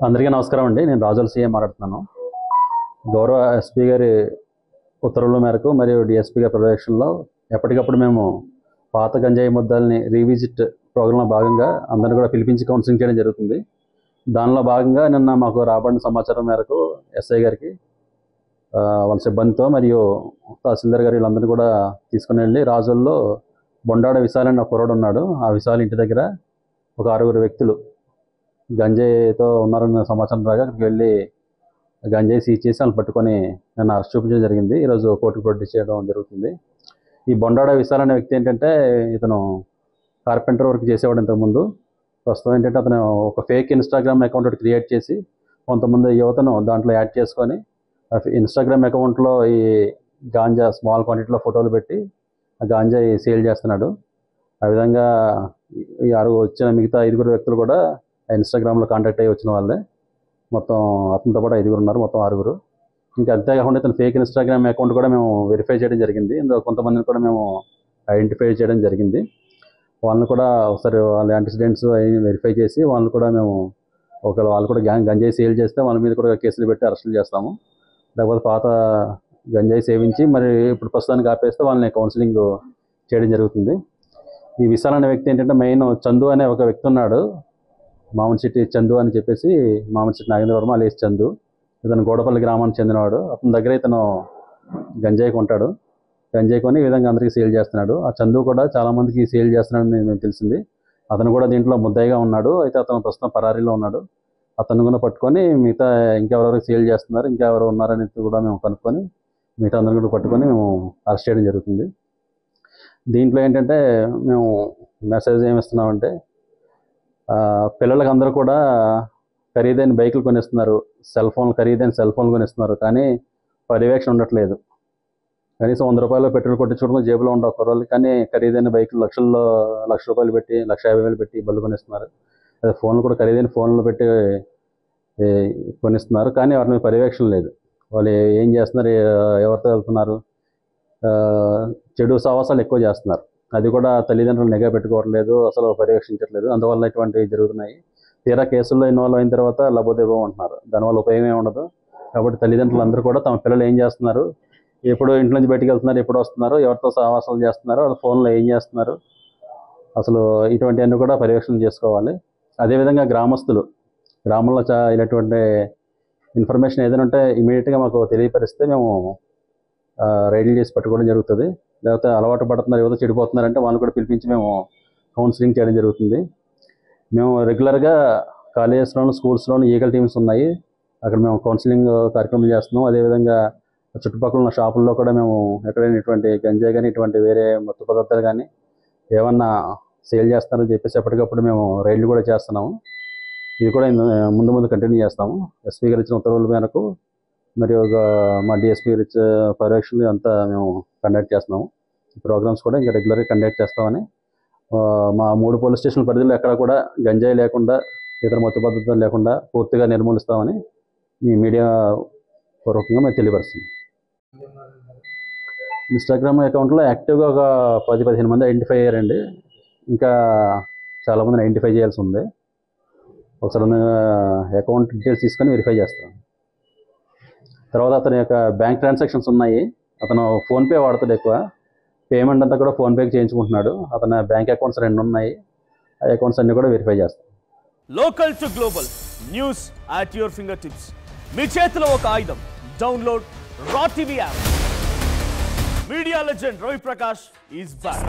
అందరికీ నమస్కారం అండి. నేను రాజోల్ సీఎం మాట్లాడుతున్నాను. గౌరవ ఎస్పీ గారి ఉత్తర్వుల మేరకు మరియు డిఎస్పీ గారి పర్యవేక్షణలో ఎప్పటికప్పుడు మేము పాత గంజాయి ముద్దాలని రీవిజిట్ ప్రోగ్రాంలో భాగంగా అందరిని కూడా పిలిపించి కౌన్సిలింగ్ చేయడం జరుగుతుంది. దానిలో భాగంగా నిన్న మాకు రాబడిన సమాచారం మేరకు ఎస్ఐ గారికి వాళ్ళ సిబ్బందితో మరియు తహసీల్దార్ గారు వీళ్ళందరినీ కూడా తీసుకుని వెళ్ళి రాజోల్లో బొండాడ విశాల్ అని ఒక కుర్రాడు ఉన్నాడు. ఆ విశాల్ ఇంటి దగ్గర ఒక 6 వ్యక్తులు గంజాయితో ఉన్నారన్న సమాచారం రాగా అక్కడికి వెళ్ళి గంజాయి సీజ్ చేసి వాళ్ళని పట్టుకొని నన్ను అరెస్ట్ చూపించడం జరిగింది. ఈరోజు కోర్టుకు ప్రొడ్యూస్ చేయడం జరుగుతుంది. ఈ బొండాడ విశాల్ అనే వ్యక్తి ఏంటంటే ఇతను కార్పెంటర్ వర్క్ చేసేవాడు ఇంతకుముందు. ప్రస్తుతం ఏంటంటే అతను ఒక ఫేక్ ఇన్స్టాగ్రామ్ అకౌంట్ ఒకటి క్రియేట్ చేసి కొంతమంది యువతను దాంట్లో యాడ్ చేసుకొని ఇన్స్టాగ్రామ్ అకౌంట్లో ఈ గాంజా స్మాల్ క్వాంటిటీలో ఫోటోలు పెట్టి ఆ గాంజాయి సేల్ చేస్తున్నాడు. ఆ విధంగా ఈ వచ్చిన మిగతా 5 వ్యక్తులు కూడా ఇన్స్టాగ్రామ్లో కాంటాక్ట్ అయ్యి వచ్చిన వాళ్ళే. మొత్తం అతనితో పాటు 5 ఉన్నారు, మొత్తం 6. ఇంకా అంతేకాకుండా ఇతను ఫేక్ ఇన్స్టాగ్రామ్ అకౌంట్ కూడా మేము వెరిఫై చేయడం జరిగింది. ఇందులో కొంతమందిని కూడా మేము ఐడెంటిఫై చేయడం జరిగింది. వాళ్ళని కూడా ఒకసారి వాళ్ళ యాంటిసిడెంట్స్ వెరిఫై చేసి వాళ్ళని కూడా మేము ఒకవేళ వాళ్ళు కూడా గంజాయి సేల్ చేస్తే వాళ్ళ మీద కూడా కేసులు పెట్టి అరెస్టులు చేస్తాము. లేకపోతే పాత గంజాయి సేవించి మరి ఇప్పుడు ప్రస్తుతానికి ఆపేస్తే వాళ్ళని కౌన్సిలింగ్ చేయడం జరుగుతుంది. ఈ విశాల్ అనే వ్యక్తి ఏంటంటే మెయిన్ చందు అనే ఒక వ్యక్తి ఉన్నాడు. మామిడిచెట్టి చందు అని చెప్పేసి, మామిడిచెట్టి నాగేంద్రవర్మ అలియాస్ చందు. ఇతను గోడపల్లి గ్రామానికి చెందినవాడు. అతని దగ్గర ఇతను గంజాయి కొంటాడు. గంజాయి కొని ఈ విధంగా అందరికీ సేల్ చేస్తున్నాడు. ఆ చందు కూడా చాలామందికి సేల్ చేస్తున్నాడని మేము తెలిసింది. అతను కూడా దీంట్లో ముద్దాయిగా ఉన్నాడు. అయితే అతను ప్రస్తుతం పరారీలో ఉన్నాడు. అతను కూడా పట్టుకొని మిగతా ఇంకెవరెవరికి సేల్ చేస్తున్నారు, ఇంకెవరు ఉన్నారని కూడా మేము కనుక్కొని మిగతా అందరిని కూడా పట్టుకొని మేము అరెస్ట్ చేయడం జరుగుతుంది. దీంట్లో ఏంటంటే మేము మెసేజ్ ఏమిస్తున్నామంటే పిల్లలకి అందరూ కూడా ఖరీదైన బైకులు కొనిస్తున్నారు, ఖరీదైన సెల్ ఫోన్లు కొనిస్తున్నారు. కానీ పర్యవేక్షణ ఉండట్లేదు. కనీసం 100 రూపాయలు పెట్రోల్ కొట్టించుకోవడం జేబులో ఉండవు కుర్రోళ్ళు. కానీ ఖరీదైన బైకులు లక్ష రూపాయలు పెట్టి 1,50,000 పెట్టి బళ్ళు కొనిస్తున్నారు. అదే ఫోన్లు కూడా ఖరీదైన ఫోన్లు పెట్టి కొనిస్తున్నారు. కానీ వాటి మీద పర్యవేక్షణ లేదు. వాళ్ళు ఏం చేస్తున్నారు, ఎవరితో వెళ్తున్నారు, చెడు సావాసాలు ఎక్కువ చేస్తున్నారు. అది కూడా తల్లిదండ్రులు నిఘా పెట్టుకోవట్లేదు, అసలు పర్యవేక్షించట్లేదు. అందువల్ల ఇటువంటివి జరుగుతున్నాయి. తీరా కేసుల్లో ఇన్వాల్వ్ అయిన తర్వాత లబోదేబో అంటున్నారు. దానివల్ల ఉపయోగం ఏమి ఉండదు. కాబట్టి తల్లిదండ్రులు అందరూ కూడా తమ పిల్లలు ఏం చేస్తున్నారు, ఎప్పుడు ఇంటి నుంచి బయటికి వెళ్తున్నారు, ఎప్పుడు వస్తున్నారు, ఎవరితో సహవాసాలు చేస్తున్నారు, వాళ్ళ ఫోన్లో ఏం చేస్తున్నారు, అసలు ఇటువంటివన్నీ కూడా పర్యవేక్షణ చేసుకోవాలి. అదేవిధంగా గ్రామంలో ఇలాంటి ఇన్ఫర్మేషన్ ఏదైనా ఉంటే ఇమీడియట్గా మాకు తెలియపరిస్తే మేము రైడ్లు చేసి పట్టుకోవడం జరుగుతుంది. లేకపోతే అలవాటు పడుతున్నారు, ఏదో చెడిపోతున్నారంటే వాళ్ళని కూడా పిలిపించి మేము కౌన్సిలింగ్ చేయడం జరుగుతుంది. మేము రెగ్యులర్గా కాలేజెస్లోను, స్కూల్స్లోను ఈగల్ టీమ్స్ ఉన్నాయి. అక్కడ మేము కౌన్సిలింగ్ కార్యక్రమం చేస్తున్నాం. అదేవిధంగా చుట్టుపక్కల ఉన్న షాపుల్లో కూడా మేము ఎక్కడైనా ఇటువంటి గంజాయి కానీ ఇటువంటి వేరే మత్తు పదార్థాలు కానీ ఏమన్నా సేల్ చేస్తారని చెప్పేసి ఎప్పటికప్పుడు మేము రైడ్లు కూడా చేస్తున్నాము. ఇది కూడా ముందు కంటిన్యూ చేస్తాము. ఎస్పీ గారు ఇచ్చిన ఉత్తర్వుల మేరకు మరియు మా డిఎస్పీ గారు ఇచ్చే పర్యవేక్షణ అంతా మేము కండక్ట్ చేస్తున్నాము. ఈ ప్రోగ్రామ్స్ కూడా ఇంకా రెగ్యులర్గా కండక్ట్ చేస్తామని మా 3 పోలీస్ స్టేషన్ల పరిధిలో ఎక్కడ కూడా గంజాయి లేకుండా, ఇతర మత్తు పదార్థాలు లేకుండా పూర్తిగా నిర్మూలిస్తామని మీ మీడియా పూర్వకంగా మేము తెలియపరుస్తున్నాం. ఇన్స్టాగ్రామ్ అకౌంట్లో యాక్టివ్గా ఒక 10-15 మంది ఐడెంటిఫై అయ్యారండి. ఇంకా చాలామందిని ఐడెంటిఫై చేయాల్సి ఉంది. ఒకసారి అకౌంట్ డీటెయిల్స్ తీసుకొని వెరిఫై చేస్తాం. తర్వాత అతని యొక్క బ్యాంక్ ట్రాన్సాక్షన్స్ ఉన్నాయి. అతను ఫోన్పే వాడుతాడు ఎక్కువ. పేమెంట్ అంతా కూడా ఫోన్పేకి చేయించుకుంటున్నాడు. అతని బ్యాంక్ అకౌంట్స్ 2 ఉన్నాయి. ఆ అకౌంట్స్ అన్నీ కూడా వెరిఫై చేస్తాం. Local to global news at your finger tips. మీ చేతిలో ఒక ఆయుధం. Download Raw TV app. Media legend Ravi Prakash is back.